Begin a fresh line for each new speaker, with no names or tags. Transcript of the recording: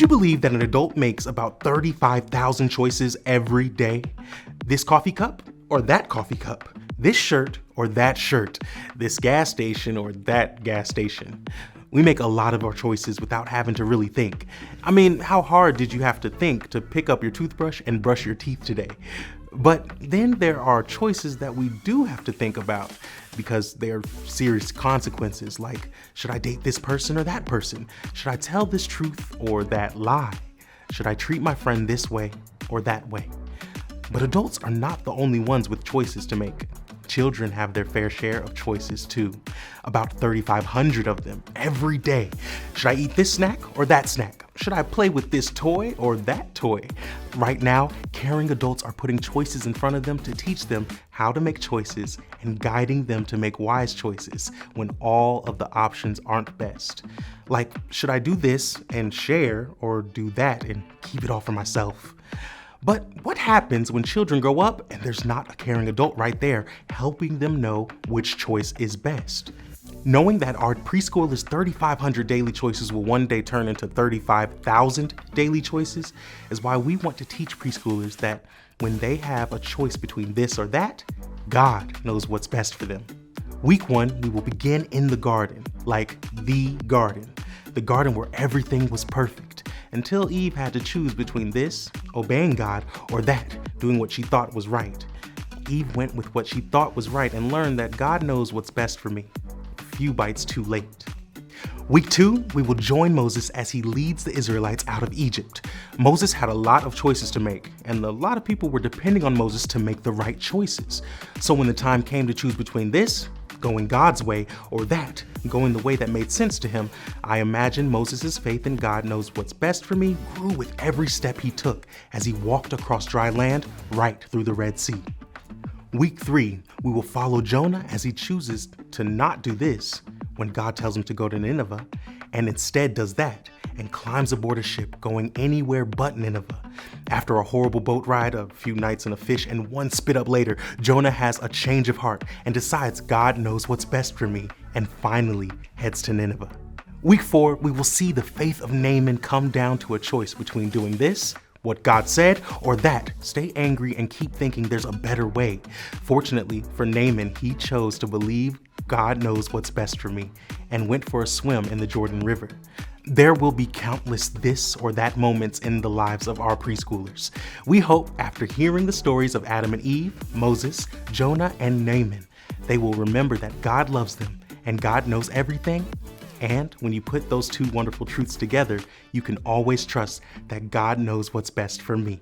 Would you believe that an adult makes about 35,000 choices every day? This coffee cup or that coffee cup? This shirt or that shirt? This gas station or that gas station? We make a lot of our choices without having to really think. I mean, how hard did you have to think to pick up your toothbrush and brush your teeth today? But then there are choices that we do have to think about because there are serious consequences, like, should I date this person or that person? Should I tell this truth or that lie? Should I treat my friend this way or that way? But adults are not the only ones with choices to make. Children have their fair share of choices too, about 3,500 of them every day. Should I eat this snack or that snack? Should I play with this toy or that toy? Right now, caring adults are putting choices in front of them to teach them how to make choices and guiding them to make wise choices when all of the options aren't best. Like, should I do this and share or do that and keep it all for myself? But what happens when children grow up and there's not a caring adult right there helping them know which choice is best? Knowing that our preschoolers' 3,500 daily choices will one day turn into 35,000 daily choices is why we want to teach preschoolers that when they have a choice between this or that, God knows what's best for them. Week 1, we will begin in the garden, like the garden where everything was perfect, until Eve had to choose between this, obeying God, or that, doing what she thought was right. Eve went with what she thought was right and learned that God knows what's best for me. A few bites too late. Week 2, we will join Moses as he leads the Israelites out of Egypt. Moses had a lot of choices to make, and a lot of people were depending on Moses to make the right choices. So when the time came to choose between this, going God's way, or that, going the way that made sense to him, I imagine Moses' faith in God knows what's best for me grew with every step he took as he walked across dry land right through the Red Sea. Week 3, we will follow Jonah as he chooses to not do this when God tells him to go to Nineveh, and instead does that and climbs aboard a ship going anywhere but Nineveh. After a horrible boat ride, a few nights in a fish, and one spit up later, Jonah has a change of heart and decides God knows what's best for me and finally heads to Nineveh. Week 4, we will see the faith of Naaman come down to a choice between doing this, what God said, or that, stay angry and keep thinking there's a better way. Fortunately for Naaman, he chose to believe God knows what's best for me and went for a swim in the Jordan River. There will be countless this or that moments in the lives of our preschoolers. We hope after hearing the stories of Adam and Eve, Moses, Jonah, and Naaman, they will remember that God loves them and God knows everything. And when you put those two wonderful truths together, you can always trust that God knows what's best for me.